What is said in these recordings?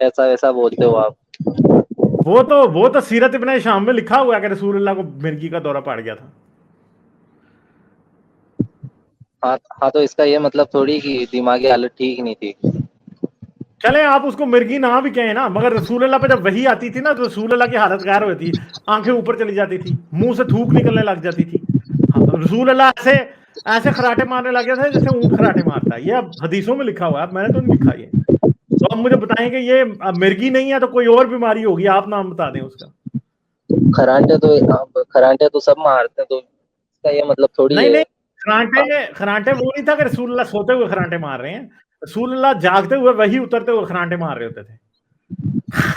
ऐसा वैसा बोलते हो आप। वो तो सीरत इब्न शाम में लिखा हुआ है कि रसूलुल्लाह को मिर्गी का दौरा पड़ गया था। हाँ हाँ, तो इसका ये मतलब थोड़ी कि दिमागी हालत ठीक नहीं थी। चले आप उसको मिर्गी ना भी कहें ना, मगर रसूलुल्लाह पे जब वही आती थी ना तो रसूलुल्लाह की हालत गैर होती, आंखें ऊपर चली जाती थी, मुंह से थूक निकलने लग जाती थी। हाँ, रसूलुल्लाह ऐसे ऐसे खराटे मारने लग गया था जैसे ऊंट खराटे मारता है। ये अब हदीसों में लिखा हुआ है, मैंने तो नहीं लिखा ये। तो अब मुझे बताएं कि ये मिर्गी नहीं है तो कोई और बीमारी होगी, आप नाम बता दें उसका। खरांटे तो सब मारते हैं, तो इसका ये मतलब थोड़ी नहीं है। नहीं, खरांटे खरांटे वो नहीं था कि रसूलुल्लाह सोते हुए खरांटे मार रहे हैं, रसूलुल्लाह जागते हुए वही उतरते हुए खरांटे मार रहे होते थे। यार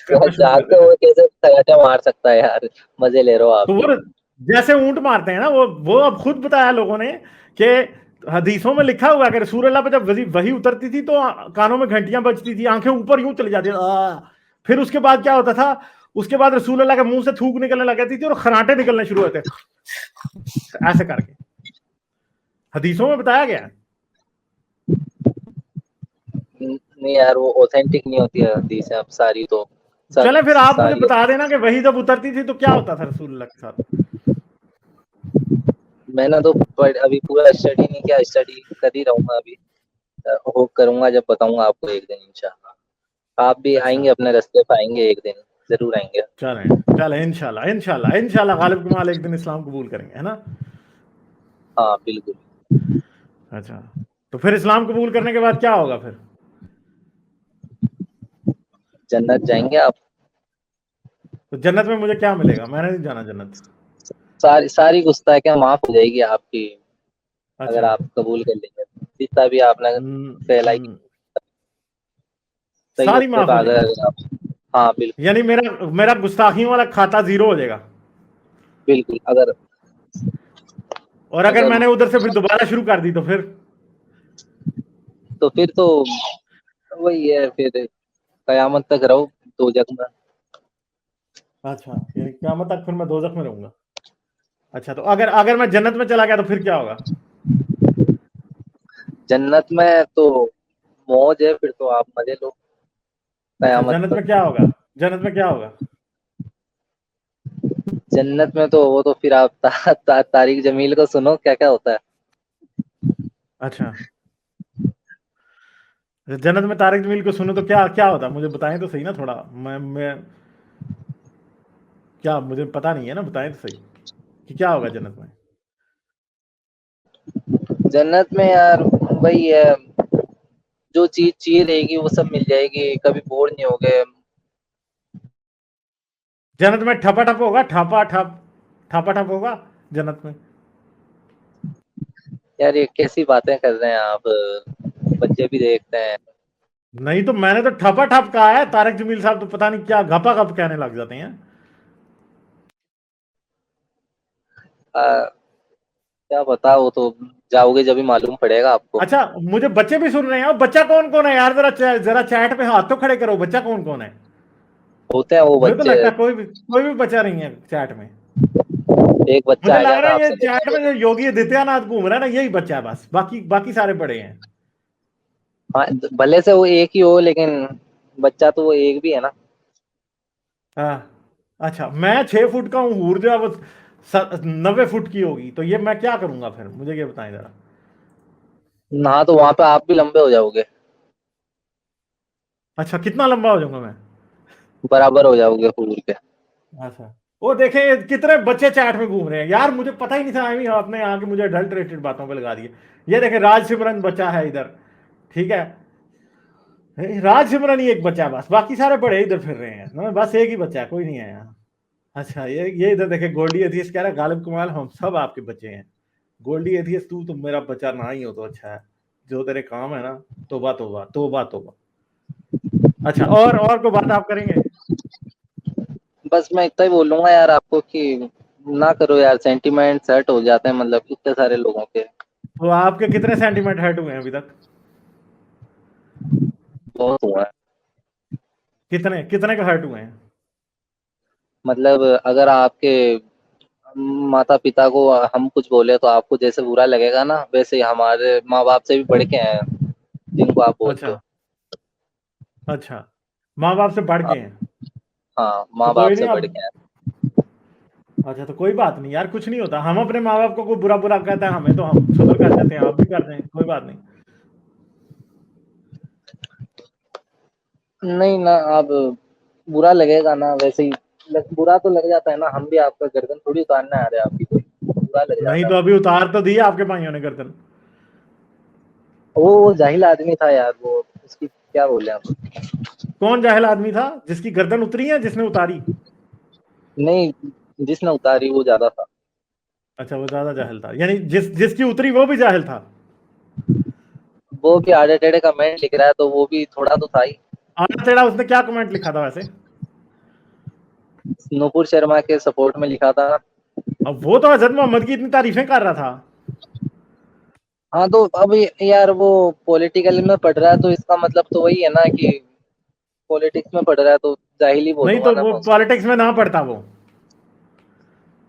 करना शुरू कर जागते देते हुए थे। कैसे खराटे मार सकता है यार, मजे ले रहे हो आप तो भी। वो जैसे ऊंट मारते हैं ना, वो अब खुद बताया लोगों ने कि हदीसों में लिखा हुआ है कि रसूलुल्लाह पे जब वही उतरती थी तो कानों में घंटियां बजती थी, आंखें ऊपर यूं चली जाती फिर उसके बाद क्या होता था, उसके बाद रसूलुल्लाह के मुंह से थूक निकलने लग जाती थी और खराटे निकलने शुरू होते ऐसे करके, हदीसों में बताया गया। नहीं यार, वो ऑथेंटिक नहीं होती है हदीस अब सारी, तो सब चले फिर आप मुझे सारी। बता देना कि वही जब उतरती थी तो क्या होता था रसूलुल्लाह के साथ। मैंने तो अभी पूरा स्टडी नहीं किया, स्टडी कर ही रहूंगा अभी। वो करूंगा जब बताऊंगा आपको एक दिन इंशाल्लाह। आप भी अच्छा, आएंगे, अपने रास्ते पे आएंगे एक दिन, जरूर आएंगे। चलें चलें, इंशाल्लाह इंशाल्लाह इंशाल्लाह गालिब कमाल एक दिन इस्लाम कबूल करेंगे, है ना। हाँ बिल्कुल। अच्छा, तो फिर इस्लाम कबूल करने के बाद क्या होगा फिर। जन्नत जाएंगे आप। तो जन्नत में मुझे क्या मिलेगा, मैंने नहीं जाना जन्नत। सारी सारी गुस्ताखियां माफ हो जाएगी आपकी, अगर अच्छा। आप कबूल कर लेंगे। जितना भी आपने फैलाई हम्म, सही सारी रास्ते माफ पे हो आ गए जाएगी, अगर आप। हाँ बिल्कुल। यानी मेरा मेरा गुस्ताखियों वाला खाता जीरो हो जाएगा। बिल्कुल अगर और अगर अगर मैंने उधर से फिर दोबारा शुरू कर दी तो फिर। तो फिर तो वही है, फिर कयामत तक रहो दो जग में। अच्छा, यानी क़यामत तक फिर मैं दोजख में रहूंगा। अच्छा, तो अगर अगर मैं जन्नत में चला गया तो फिर क्या होगा। जन्नत में तो मौज है, फिर तो आप मजे लो अच्छा, कयामत जन्नत में तक। क्या होगा, जन्नत में क्या होगा। जन्नत में तो वो तो फिर आप तारिक जमील को सुनो क्या क्या होता है। अच्छा, जन्नत में तारिक जमील को सुनो तो क्या क्या होता है, मुझे बताएं तो सही ना थोड़ा। मैं क्या, मुझे पता नहीं है ना, बताएं तो सही कि क्या होगा जन्नत में। जन्नत में यार वही है, जो चीज चाहिए रहेगी वो सब मिल जाएगी, कभी बोर नहीं होगे। जन्नत में ठपा ठप होगा, ठपा ठप होगा जन्नत में। यार ये कैसी बातें कर रहे हैं आप, बच्चे भी देखते हैं। नहीं तो मैंने तो ठपा ठप कहा है, तारिक जमील साहब तो पता नहीं क्या घपा घप कहने लग जाते हैं। क्या बता, वो तो जाओगे जब भी मालूम पड़ेगा आपको। अच्छा, मुझे बच्चे भी सुन रहे हैं, और बच्चा कौन कौन है यार, जरा चैट पे हाथ तो खड़े करो, बच्चा कौन कौन है। होते हैं वो मुझे तो बच्चे। लगता है कोई भी बच्चा नहीं है चैट में। एक बच्चा मुझे लग आएगा रहा मैं है ये आपसे चैट मिलवा में जो दूंगा। योगी आदित्यनाथ घूम रहा है ना, यही बच्चा है बस, बाकी बाकी सारे बड़े हैं। हाँ, भले से वो एक ही हो, लेकिन बच्चा तो वो एक भी है ना। हाँ। अच्छा, मैं 6 फुट का हूँ, हूर जो है वो 90 फुट की होगी, तो ये मैं क्या करूंगा फिर, मुझे ये बताएं जरा। ना तो वहां पे आप भी लंबे हो जाओगे, अच्छा, कितना लंबा हो जाऊंगा मैं। बराबर हो जाओगे हूर के। अच्छा, वो देखे कितने बच्चे चैट में घूम रहे हैं यार, मुझे पता ही नहीं था, अभी आपने आके मुझे अडल्टरेटेड बातों पे लगा दिए। ये देखे राज सिमरन बच्चा है इधर, ठीक है, राज सिमरन ही एक बच्चा है बस, बाकी सारे बड़े इधर फिर रहे हैं ना, बस एक ही बच्चा है, कोई नहीं है यहाँ। अच्छा, ये इधर देखे गोल्डी एथियस कह रहा है गालिब कमाल हम सब आपके बच्चे हैं। गोल्डी एथियस तू तो मेरा बच्चा ना ही हो तो अच्छा है, जो तेरे काम है ना, तोबा तोबा तोबा तोबा। अच्छा, और कोई बात आप करेंगे। बस मैं इतना ही बोलूंगा यार आपको कि ना करो यार, सेंटीमेंट हर्ट हो जाते हैं मतलब इतने सारे लोगों के। तो आपके कितने सेंटीमेंट हर्ट हुए हैं अभी तक। बहुत हुआ है। कितने कितने का हर्ट हुए हैं। मतलब अगर आपके माता पिता को हम कुछ बोले तो आपको जैसे बुरा लगेगा ना, वैसे ही हमारे माँ बाप से भी बढ़ के हैं जिनको आप बोलते अच्छा, हो। अच्छा, माँ बाप से बढ़ के हैं। हाँ, तो माँ बाप कोई से नहीं बढ़ अब, के हैं। अच्छा तो कोई बात नहीं यार, कुछ नहीं होता। हम अपने माँ बाप को कोई बुरा बुरा कहता है हमें, तो हम सुधर कर जाते हैं, आप भी करते हैं, कोई बात नहीं। नहीं ना, अब बुरा लगेगा ना, वैसे ही बुरा तो लग जाता है ना, हम भी आपका गर्दन थोड़ी उतारने आ रहे हैं आपकी, कोई बुरा लग नहीं जाता तो है। अभी उतार तो दिए आपके भाइयों ने गर्दन। वो जाहिल आदमी था यार, वो उसकी क्या बोले हम। कौन जाहिल आदमी था जिसकी गर्दन उतरी है, जिसने उतारी? नहीं, जिसने उतारी वो ज्यादा था। अच्छा वो ज्यादा जाहिल था, यानी जिसकी उतरी वो भी जाहिल था। वो भी आड़े टेढ़े कमेंट लिख रहा है तो वो भी थोड़ा तो था ही। आना टेढ़ा उसने क्या कमेंट लिखा था वैसे? नूपुर शर्मा के सपोर्ट में लिखा था। अब वो तो हजरत मोहम्मद की इतनी तारीफें कर रहा था। हाँ तो अब यार वो पॉलिटिकल में पढ़ रहा है तो इसका मतलब तो वही है ना कि पॉलिटिक्स में पढ़ रहा है तो जाहिल ही नहीं बोलूंगा तो ना वो मैं उसको। पॉलिटिक्स में ना पढ़ता वो।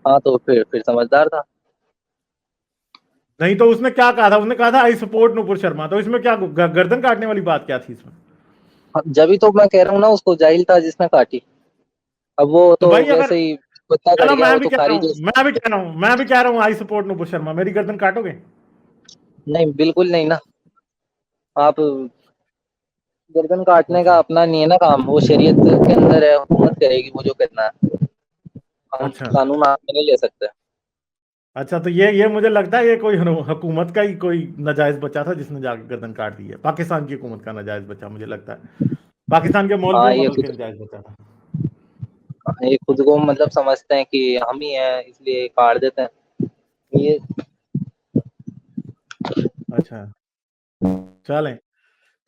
हाँ तो फिर समझदार था। नहीं तो उसने क्या कहा था, उसने कहा था आई सपोर्ट नुपुर शर्मा, तो इसमें क्या गर्दन काटने वाली बात क्या थी इसमें? हाँ, जब ही तो मैं कह रहा हूँ ना, उसको जाहिल था जिसने काटी। अब वो तो तो भाई अगर, वैसे ही कुत्ता कट चलो गया, मैं वो भी तो कह रहा खारी हूँ, जैसे। आई सपोर्ट नुपुर शर्मा, मेरी गर्दन काटोगे? नहीं बिल्कुल नहीं ना। आप गर्दन काटने का अच्छा अपना नहीं है ना काम, वो शरीयत के अंदर है, हुकूमत करेगी वो जो करना है। हम अच्छा कानून हाथ में नहीं ले सकते। अच्छा, तो ये मुझे लगता है ये कोई हुकूमत का ही कोई नाजायज बच्चा था जिसने जाके गर्दन काट दी है, पाकिस्तान की हुकूमत का नाजायज बच्चा मुझे लगता है, पाकिस्तान के हाँ मौलवियों का ये बल्कि खुद नाजायज बच्चा था। ये खुद को मतलब समझते हैं कि हम ही हैं इसलिए काट देते हैं ये। अच्छा चलें,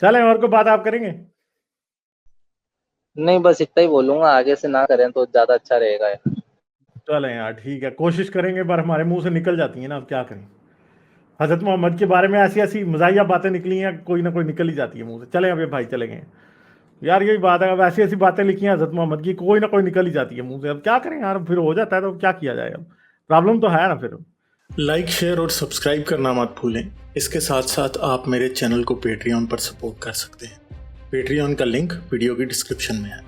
चलें, और कोई बात आप करेंगे? नहीं बस इतना ही बोलूंगा, आगे से ना करें तो ज्यादा अच्छा रहेगा यार। चलें यार ठीक है, कोशिश करेंगे, पर हमारे मुंह से निकल जाती है ना, अब क्या करें। हजरत मोहम्मद के बारे में ऐसी ऐसी मजाहिया बातें निकली हैं, कोई ना कोई निकल ही जाती है मुंह से। चलें अब ये भाई चले गए यार, यही बात है, अब ऐसी ऐसी बातें लिखी हैं हजरत मोहम्मद की, कोई ना कोई निकल ही जाती है मुंह से, अब क्या करें यार, फिर हो जाता है तो क्या किया जाए, अब प्रॉब्लम तो है ना फिर। लाइक शेयर और सब्सक्राइब करना मत भूलें। इसके साथ साथ आप मेरे चैनल को पेट्रियन पर सपोर्ट कर सकते हैं। पेट्रियन का लिंक वीडियो की डिस्क्रिप्शन में है।